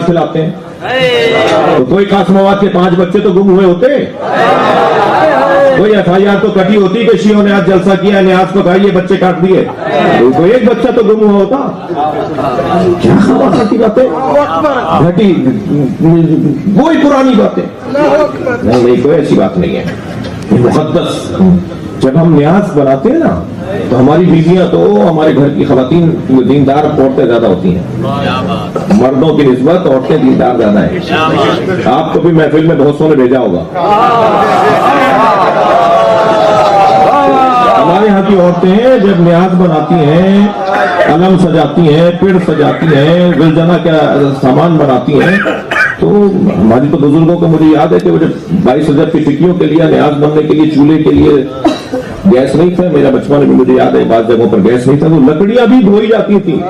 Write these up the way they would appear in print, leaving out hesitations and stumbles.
کھلاتے ہیں. تو کوئی خاص مواد کے 5 بچے تو گم ہوئے ہوتے, کوئی FIR تو کٹی ہوتی کہ شیعوں نے آج جلسہ کیا, نیاز کو کہا یہ بچے کاٹ دیے, تو ایک بچہ تو گم ہوا ہوتا. کیا خبر کی باتیں گھٹی, وہی پرانی باتیں. نہیں, کوئی ایسی بات نہیں ہے. مقدس جب ہم نیاز بناتے ہیں نا تو ہماری بیویاں تو ہمارے گھر کی خواتین دیندار عورتیں زیادہ ہوتی ہیں, مردوں کی نسبت عورتیں دیندار زیادہ ہیں. آپ کو بھی محفل میں بہت سو نے بھیجا ہوگا. ہمارے یہاں کی عورتیں جب نیاز بناتی ہیں, علم سجاتی ہیں, پڑ سجاتی ہیں, گلجنا کا سامان بناتی ہیں, تو ہماری تو بزرگوں کو مجھے یاد ہے کہ وہ جب 22 رجب کی ٹکیوں کے لیے نیاز بننے کے لیے چولہے کے لیے گیس نہیں تھا, میرا بچپن میں مجھے یاد ہے بعض جگہوں پر گیس نہیں تھا, تو لکڑیاں بھی دھوئی جاتی تھیں.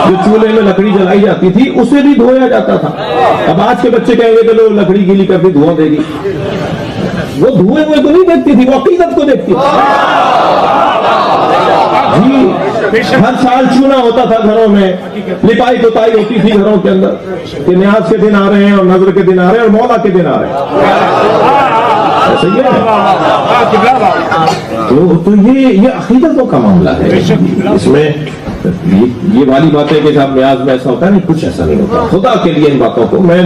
جو چولہے میں لکڑی جلائی جاتی تھی اسے بھی دھویا جاتا تھا. اب آج کے بچے کہیں گے کہ لو لکڑی گیلی کر دی دھواں دے گی. وہ دھوئے ہوئے کو نہیں دیکھتی تھی, وہ عقیدت کو دیکھتی تھی. ہر سال چونا ہوتا تھا گھروں میں, لپائی پتائی ہوتی تھی گھروں کے اندر کہ نیاز کے دن آ رہے ہیں اور نظر کے دن آ رہے ہیں اور مولا کے دن آ رہے ہیں. تو یہ عقیدتوں کا معاملہ ہے. اس میں یہ والی بات ہے کہ جب نیاز میں ایسا ہوتا ہے نہیں, کچھ ایسا نہیں ہوتا. خدا کے لیے ان باتوں کو, میں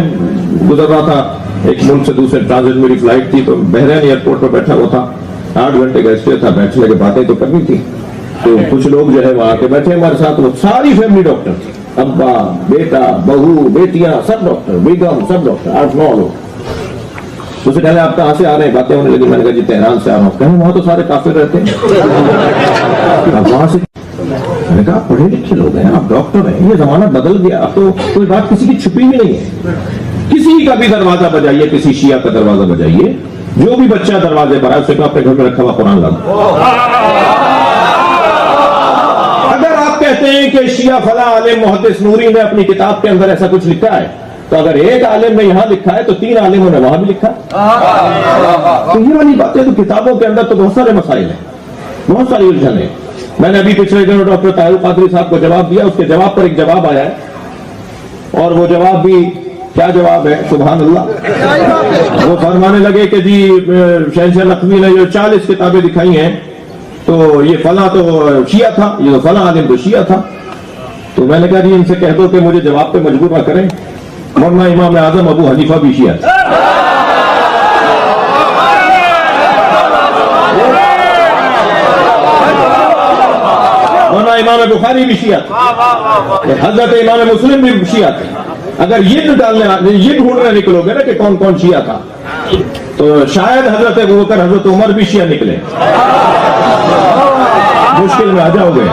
گزر رہا تھا ایک ملک سے دوسرے ٹرانزٹ, میری فلائٹ تھی, تو بحرین ایئرپورٹ پر بیٹھا ہوا تھا, 8 گھنٹے کا اسٹے تھا, بیٹھنے کے باتیں تو کرنی تھی. تو کچھ لوگ جو ہے وہاں کے بیٹھے ہمارے ساتھ, وہ ساری فیملی ڈاکٹر تھی, ابا بیٹا بہو بیٹیاں سب ڈاکٹر, بیگم سب ڈاکٹر, 8-9 لوگ. اس سے پہلے آپ کہاں سے آ رہے ہیں, باتیں ہونے لگی. میں نے کہا جی تہران سے آ رہا ہوں. کہیں وہاں تو سارے کافر رہتے ہیں. وہاں سے میں نے کہا پڑھے لکھے لوگ ہیں, آپ ڈاکٹر ہیں, یہ زمانہ بدل گیا, اب تو کوئی بات کسی کی چھپی بھی نہیں ہے. کسی کا بھی دروازہ بجائیے, کسی شیعہ کا دروازہ بجائیے, جو بھی بچہ دروازے پر آئے اسے کہا اپنے گھر میں رکھا ہوا قرآن لا دو. اگر آپ کہتے ہیں کہ شیعہ فلاں عالم محدث نوری نے اپنی کتاب کے اندر ایسا کچھ لکھا ہے, تو اگر ایک عالم نے یہاں لکھا ہے تو 3 عالموں نے وہاں بھی لکھا. تو یہ والی باتیں تو کتابوں کے اندر تو بہت سارے مسائل ہیں, بہت ساری الجھن ہیں. میں نے ابھی پچھلے دنوں ڈاکٹر طاہر القادری صاحب کو جواب دیا, اس کے جواب پر ایک جواب آیا ہے, اور وہ جواب بھی کیا جواب ہے, سبحان اللہ. وہ فرمانے لگے کہ جی شہنشاہ لکھوی نے جو 40 کتابیں دکھائی ہیں تو یہ فلاں تو شیعہ تھا, یہ تو فلاں عالم تو شیعہ تھا. تو میں نے کہا جی ان سے کہہ دو کہ مجھے جواب پہ مجبور نہ کریں, ورنہ امام اعظم ابو حنیفہ بھی شیعہ تھا. ورنہ امام بخاری بھی شیعہ تھا, حضرت امام مسلم بھی شیعہ تھے. اگر یہ ڈھونڈنے نکلو گے نا کہ کون کون شیعہ تھا, تو شاید حضرت ابوبکر حضرت عمر بھی شیعہ نکلے. مشکل میں آ جاؤ گے.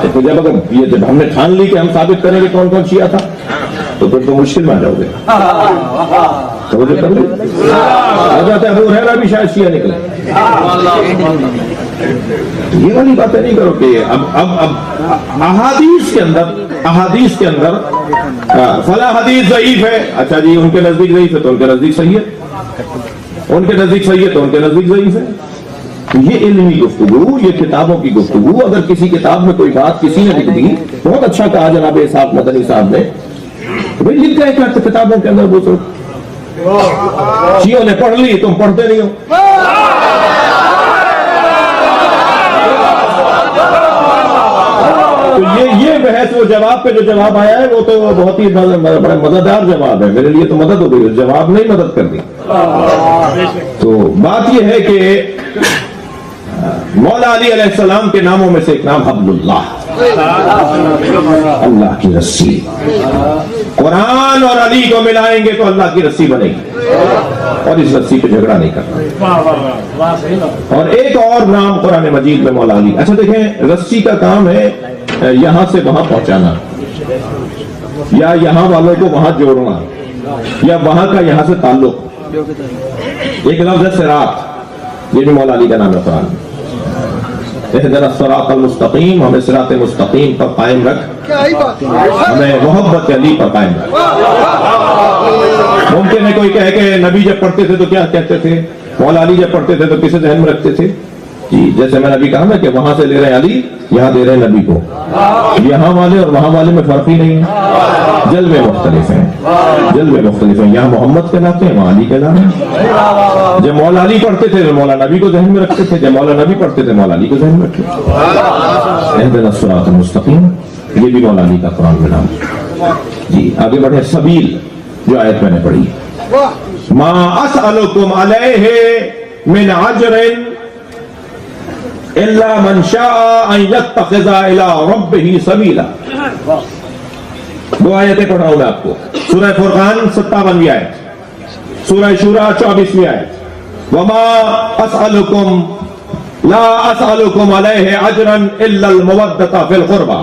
جب ہم نے ٹھان لی کہ ہم ثابت کریں گے کون کون شیعہ تھا, تو پھر تو مشکل میں آ جاؤ گے. حضرت ابو ہریرہ بھی شاید شیعہ نکلے. یہ والی باتیں نہیں کرو کہ اب احادیث کے اندر فلاں حدیث ضعیف ہے, اچھا جی ان کے نزدیک ضعیف ہے تو ان کے نزدیک صحیح ہے, ان کے نزدیک صحیح ہے تو ان کے نزدیک ضعیف ہے. یہ علمی گفتگو, یہ کتابوں کی گفتگو. اگر کسی کتاب میں کوئی بات کسی نے لکھ دی, بہت اچھا کہا جناب صاحب مدنی صاحب نے, تو بھائی لکھ گئے کہ کتابوں کے اندر وہ تو شیعوں نے پڑھ لی, تم پڑھتے نہیں ہو. تو یہ بحث, وہ جواب پہ جو جواب آیا ہے وہ تو بہت ہی بڑا مزیدار جواب ہے. میرے لیے تو مدد ہو گئی, جواب نہیں مدد کر دی. تو بات یہ ہے کہ مولا علی علیہ السلام کے ناموں میں سے ایک نام حبل اللہ, اللہ کی رسی. قرآن اور علی کو ملائیں گے تو اللہ کی رسی بنے گی, اور اس رسی پہ جھگڑا نہیں کرنا. اور ایک اور نام قرآن مجید میں مولا علی. اچھا دیکھیں, رسی کا کام ہے یہاں سے وہاں پہنچانا, یا یہاں والوں کو وہاں جوڑنا, یا وہاں کا یہاں سے تعلق. ایک لفظ ہے صراط, یہ بھی مولا علی کا نام ہے قرآن. اہدنا الصراط المستقیم, ہمیں صراط مستقیم پر قائم رکھ, ہمیں محبت علی پر قائم رکھ. ممکن ہے کوئی کہے کہ نبی جب پڑھتے تھے تو کیا کہتے تھے, مولا علی جب پڑھتے تھے تو کسے ذہن میں رکھتے تھے, جی جیسے میں نے ابھی کہا نا کہ وہاں سے لے رہے ہیں علی، یہاں دے رہے ہیں نبی کو. یہاں والے اور وہاں والے میں فرق ہی نہیں ہے، جلوے مختلف ہیں، جلوے مختلف ہیں. یہاں محمد کہلاتے ہیں، وہاں علی کہلاتے ہیں. جب مولا علی پڑھتے تھے تو مولا نبی کو ذہن میں رکھتے تھے، جب مولا نبی پڑھتے تھے مولا علی کو ذہن میں رکھتے تھے. اہدنا الصراط المستقیم، یہ بھی مولا علی کا قرآن میں نام. جی آگے بڑھے. سبیل جو آیت میں نے پڑھی، ما اسألکم علیہ من اجر الا من شاء ان يتخذ الى ربه سبیلا. دو آیتیں پڑھ رہا ہوں میں آپ کو. سورہ فرقان 57ویں آیت، سورہ شورى 24ویں آیت. وما اسألکم لا اسألکم علیہ اجرا الا المودۃ فی القربى.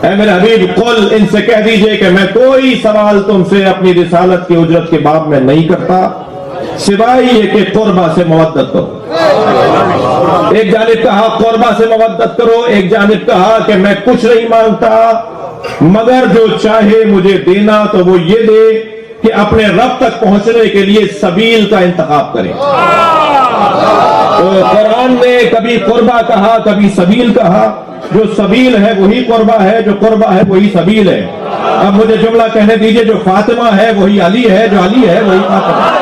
اے میرے حبیب قل، ان سے کہہ دیجئے کہ میں کوئی سوال تم سے اپنی رسالت کی اجرت کے باب میں نہیں کرتا سوائے یہ کہ قربہ سے مودت کرو. ایک جانب کہا قربہ سے مودت کرو، ایک جانب کہا کہ میں کچھ نہیں مانگتا مگر جو چاہے مجھے دینا تو وہ یہ دے کہ اپنے رب تک پہنچنے کے لیے سبیل کا انتخاب کرے. تو قرآن نے کبھی قربہ کہا کبھی سبیل کہا. جو سبیل ہے وہی قربہ ہے، جو قربہ ہے وہی سبیل ہے. اب مجھے جملہ کہنے دیجئے، جو فاطمہ ہے وہی علی ہے، جو علی ہے وہی فاطمہ.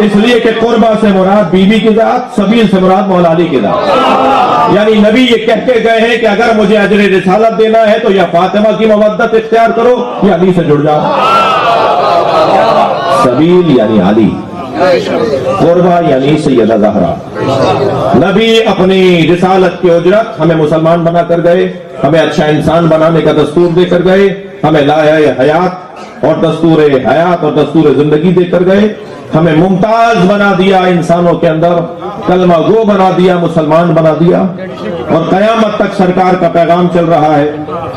اس لیے کہ قربہ سے مراد بی بی کی ذات، سبیل سے مراد مولا علی کی ذات. یعنی نبی یہ کہہ کے گئے ہیں کہ اگر مجھے اجر رسالت دینا ہے تو یا فاطمہ کی مودت اختیار کرو یا علی سے جڑ جاؤ. سبیل یعنی علی، قربہ یعنی سیدہ زہرا. نبی اپنی رسالت کی اجرت ہمیں مسلمان بنا کر گئے، ہمیں اچھا انسان بنانے کا دستور دے کر گئے، ہمیں لائحہ حیات اور دستور حیات اور دستور زندگی دے کر گئے، ہمیں ممتاز بنا دیا انسانوں کے اندر، کلمہ گو بنا دیا، مسلمان بنا دیا، اور قیامت تک سرکار کا پیغام چل رہا ہے.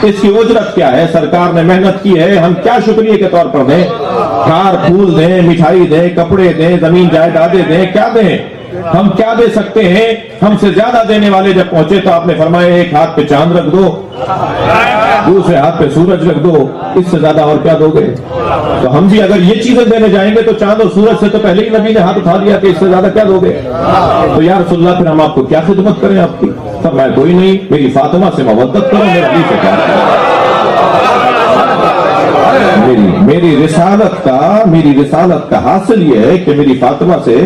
اس کی اجرت کیا ہے؟ سرکار نے محنت کی ہے، ہم کیا شکریہ کے طور پر دیں؟ ہار پھول دیں، مٹھائی دیں، کپڑے دیں، زمین جائیدادیں دیں، کیا دیں؟ ہم کیا دے سکتے ہیں؟ ہم سے زیادہ دینے والے جب پہنچے تو آپ نے فرمایا ایک ہاتھ پہ چاند رکھ دو، دوسرے ہاتھ پہ سورج رکھ دو، اس سے زیادہ اور کیا دو گے؟ تو ہم بھی اگر یہ چیزیں دینے جائیں گے تو چاند اور سورج سے تو پہلے ہی نبی نے ہاتھ اٹھا لیا کہ اس سے زیادہ کیا دو گے؟ تو یا رسول اللہ پھر ہم آپ کو کیا خدمت کریں آپ کی؟ فرمایا کوئی نہیں، میری فاطمہ سے مودت کرو، میرے علی سے پیار کرو. میری رسالت کا حاصل یہ ہے کہ میری فاطمہ سے